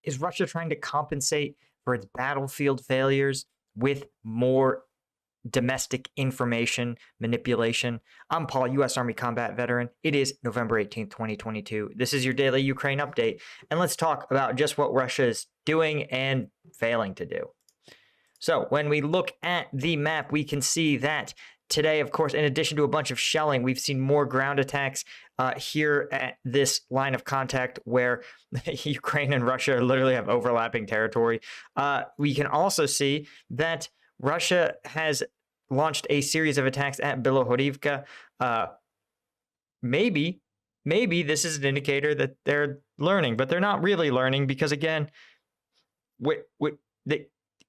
Is Russia trying to compensate for its battlefield failures with more domestic information manipulation? I'm Paul, U.S. Army combat veteran. It is November 18th, 2022. This is your daily Ukraine update, and let's talk about just what Russia is doing and failing to do. So when we look at the map, we can see that today, of course, in addition to a bunch of shelling, we've seen more ground attacks here at this line of contact where Ukraine and Russia literally have overlapping territory. We can also see that Russia has launched a series of attacks at Bilohorivka. Maybe this is an indicator that they're learning, but they're not really learning because, again,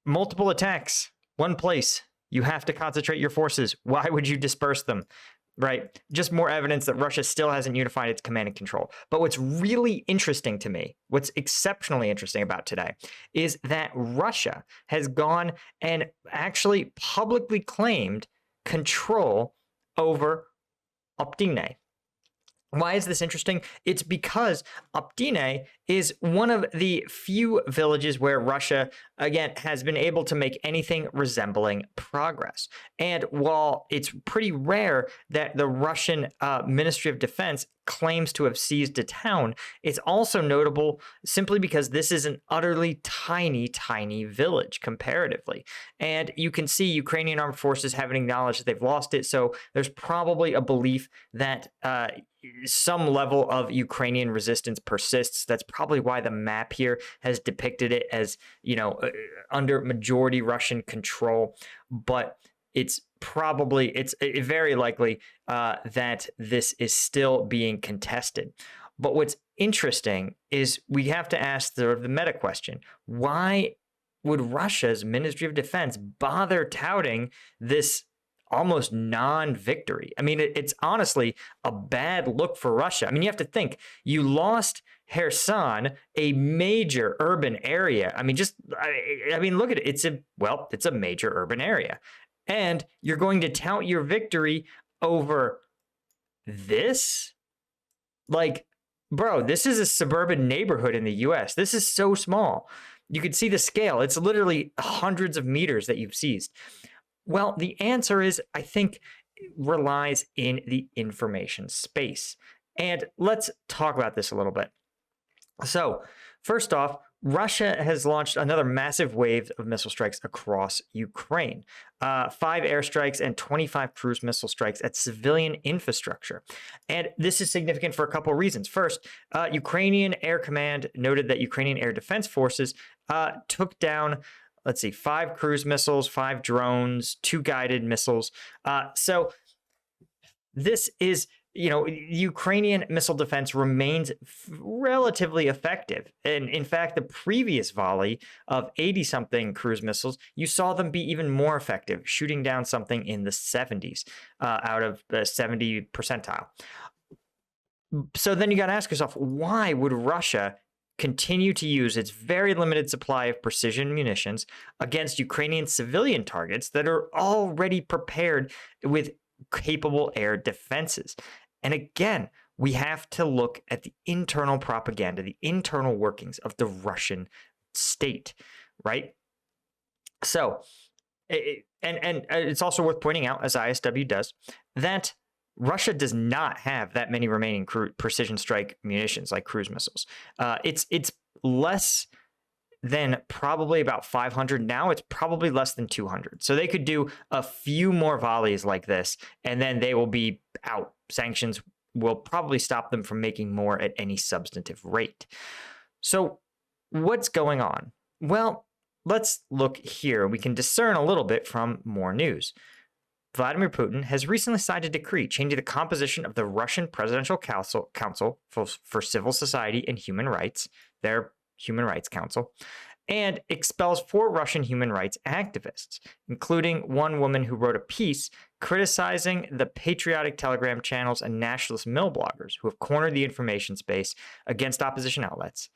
multiple attacks, one place. You have to concentrate your forces. Why would you disperse them? Right? Just more evidence that Russia still hasn't unified its command and control. But what's really interesting to me, what's exceptionally interesting about today, is that Russia has gone and actually publicly claimed control over Optine. Why is this interesting? It's because Optine is one of the few villages where Russia, again, has been able to make anything resembling progress. And while it's pretty rare that the Russian Ministry of Defense claims to have seized a town, it's also notable simply because this is an utterly tiny village comparatively. And you can see Ukrainian armed forces haven't acknowledged that they've lost it. So there's probably a belief that some level of Ukrainian resistance persists. That's probably why the map here has depicted it as, under majority Russian control. But it's very likely that this is still being contested. But what's interesting is we have to ask the meta question: why would Russia's Ministry of Defense bother touting this almost non-victory? I mean, it's honestly a bad look for Russia. I mean, you have to think, you lost Kherson, a major urban area. I mean, look at it. It's a major urban area. And you're going to tout your victory over this? Like, bro, this is a suburban neighborhood in the US. This is so small. You could see the scale. It's literally hundreds of meters that you've seized. Well, the answer is, I think, relies in the information space. And let's talk about this a little bit. So, first off, Russia has launched another massive wave of missile strikes across Ukraine. 5 airstrikes and 25 cruise missile strikes at civilian infrastructure. And this is significant for a couple of reasons. First, Ukrainian Air Command noted that Ukrainian Air Defense Forces took down 5 cruise missiles, 5 drones, 2 guided missiles. So this is, Ukrainian missile defense remains relatively effective. And in fact, the previous volley of 80-something cruise missiles, you saw them be even more effective, shooting down something in the 70s out of the 70 percentile. So then you got to ask yourself, why would Russia continue to use its very limited supply of precision munitions against Ukrainian civilian targets that are already prepared with capable air defenses? And again, we have to look at the internal propaganda, the internal workings of the Russian state, right? So, and it's also worth pointing out, as ISW does, that Russia does not have that many remaining precision strike munitions like cruise missiles. It's less than probably about 500 now. It's probably less than 200. So they could do a few more volleys like this, and then they will be out. Sanctions will probably stop them from making more at any substantive rate. So what's going on? Well, let's look here. We can discern a little bit from more news. Vladimir Putin has recently signed a decree changing the composition of the Russian Presidential Council for Civil Society and Human Rights, their Human Rights Council, and expels 4 Russian human rights activists, including one woman who wrote a piece criticizing the patriotic telegram channels and nationalist mill bloggers who have cornered the information space against opposition outlets.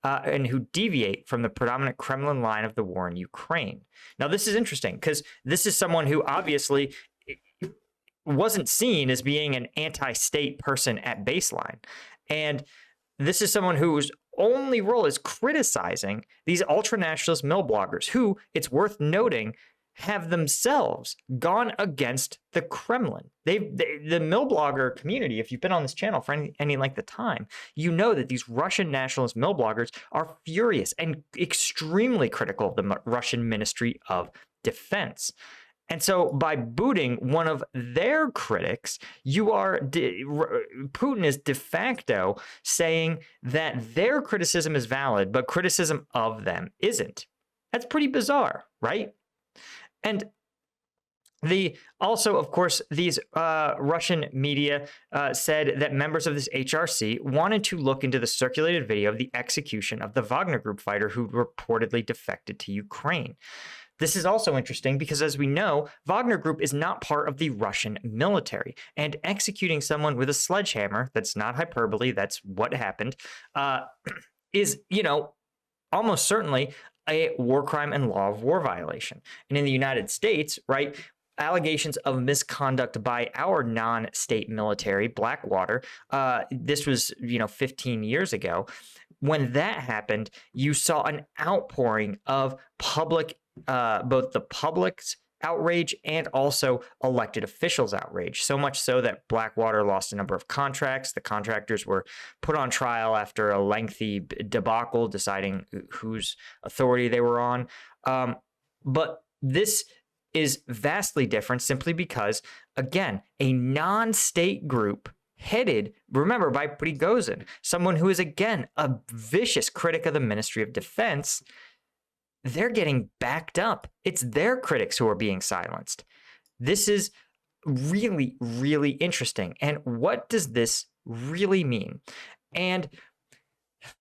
And who deviate from the predominant Kremlin line of the war in Ukraine. Now, this is interesting because this is someone who obviously wasn't seen as being an anti-state person at baseline. And this is someone who's only role is criticizing these ultra-nationalist mill bloggers who, it's worth noting, have themselves gone against the Kremlin. The mill blogger community, if you've been on this channel for any length of time, you know that these Russian nationalist mill bloggers are furious and extremely critical of the Russian Ministry of Defense. And so by booting one of their critics, Putin is de facto saying that their criticism is valid, but criticism of them isn't. That's pretty bizarre, right? And also, of course, these Russian media said that members of this HRC wanted to look into the circulated video of the execution of the Wagner Group fighter who reportedly defected to Ukraine. This is also interesting because, as we know, Wagner Group is not part of the Russian military, and executing someone with a sledgehammer, that's not hyperbole, that's what happened, is, almost certainly a war crime and law of war violation. And in the United States, right, allegations of misconduct by our non-state military, Blackwater, this was, 15 years ago. When that happened, you saw an outpouring of public both the public's outrage and also elected officials' outrage, so much so that Blackwater lost a number of contracts. The contractors were put on trial after a lengthy debacle deciding whose authority they were on. But this is vastly different simply because, again, a non-state group headed, remember, by Prigozhin, someone who is, again, a vicious critic of the Ministry of Defense, they're getting backed up. It's their critics who are being silenced. This is really, really interesting. And what does this really mean? And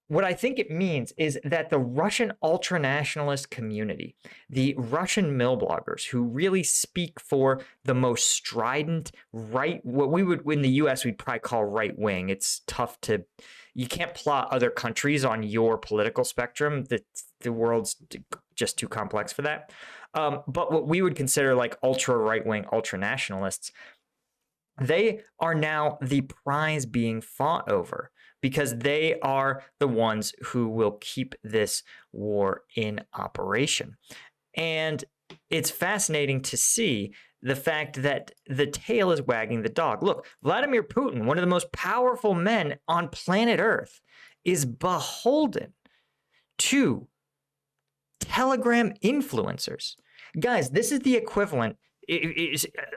what I think it means is that the Russian ultranationalist community, the Russian mill bloggers who really speak for the most strident what we would in the US we'd probably call right wing. It's tough you can't plot other countries on your political spectrum. The world's just too complex for that. But what we would consider like ultra right wing, ultra nationalists, they are now the prize being fought over, because they are the ones who will keep this war in operation. And it's fascinating to see the fact that the tail is wagging the dog. Look, Vladimir Putin, one of the most powerful men on planet Earth, is beholden to Telegram influencers. Guys, this is the equivalent.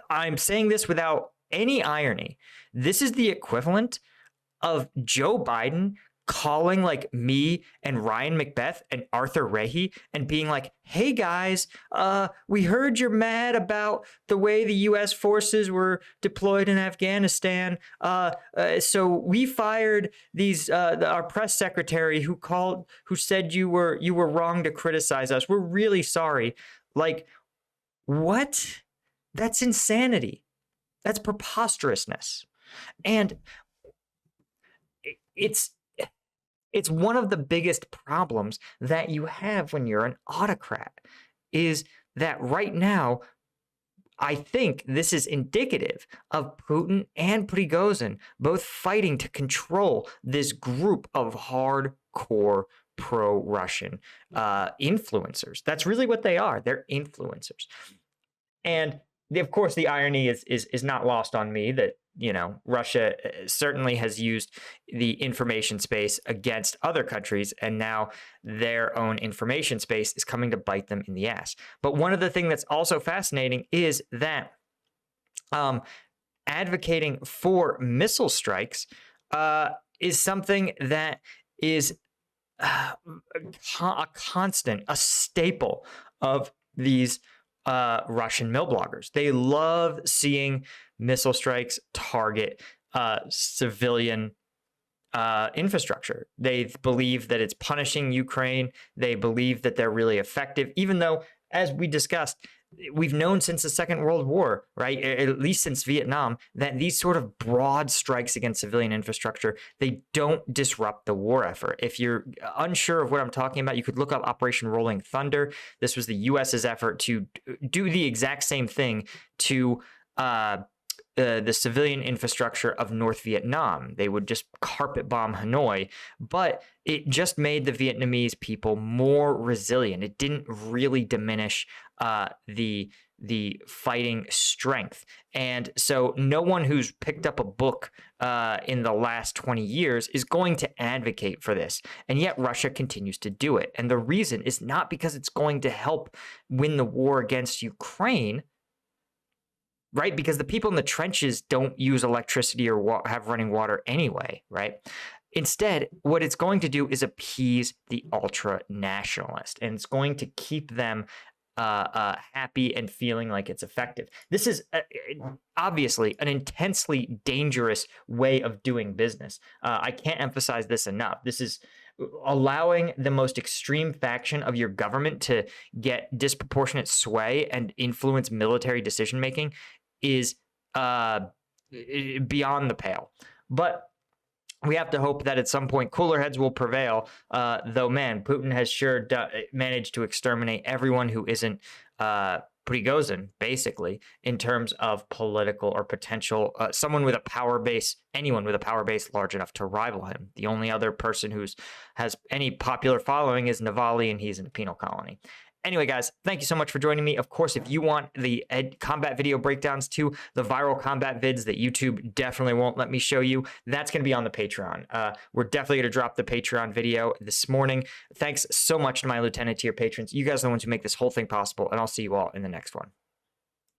I'm saying this without any irony. This is the equivalent of Joe Biden calling like me and Ryan Macbeth and Arthur Rahe and being like, hey guys, we heard you're mad about the way the U.S. forces were deployed in Afghanistan. So we fired our press secretary who said you were wrong to criticize us. We're really sorry. Like, what? That's insanity. That's preposterousness. And it's one of the biggest problems that you have when you're an autocrat, is that right now, I think this is indicative of Putin and Prigozhin both fighting to control this group of hardcore pro-Russian influencers. That's really what they are. They're influencers. And of course, the irony is not lost on me that, Russia certainly has used the information space against other countries, and now their own information space is coming to bite them in the ass. But one of the things that's also fascinating is that advocating for missile strikes is something that is a constant, a staple of these Russian mill bloggers. They love seeing missile strikes target civilian infrastructure. They believe that it's punishing Ukraine. They believe that they're really effective, even though, as we discussed, we've known since the Second World War, right, at least since Vietnam, that these sort of broad strikes against civilian infrastructure, they don't disrupt the war effort. If you're unsure of what I'm talking about, you could look up Operation Rolling Thunder. This was the U.S.'s effort to do the exact same thing to the civilian infrastructure of North Vietnam. They would just carpet bomb Hanoi, but it just made the Vietnamese people more resilient. It didn't really diminish the fighting strength. And so no one who's picked up a book in the last 20 years is going to advocate for this. And yet Russia continues to do it. And the reason is not because it's going to help win the war against Ukraine, right? Because the people in the trenches don't use electricity or have running water anyway, right? Instead, what it's going to do is appease the ultra-nationalist, and it's going to keep them happy and feeling like it's effective. This is obviously an intensely dangerous way of doing business. I can't emphasize this enough. This is allowing the most extreme faction of your government to get disproportionate sway and influence military decision-making is beyond the pale. But we have to hope that at some point cooler heads will prevail, though, man, Putin has sure managed to exterminate everyone who isn't Prigozhin, basically, in terms of political or potential, someone with a power base, anyone with a power base large enough to rival him. The only other person who has any popular following is Navalny, and he's in a penal colony. Anyway, guys, thank you so much for joining me. Of course, if you want the combat video breakdowns too, the viral combat vids that YouTube definitely won't let me show you, that's going to be on the Patreon. We're definitely going to drop the Patreon video this morning. Thanks so much to my Lieutenant tier patrons. You guys are the ones who make this whole thing possible, and I'll see you all in the next one.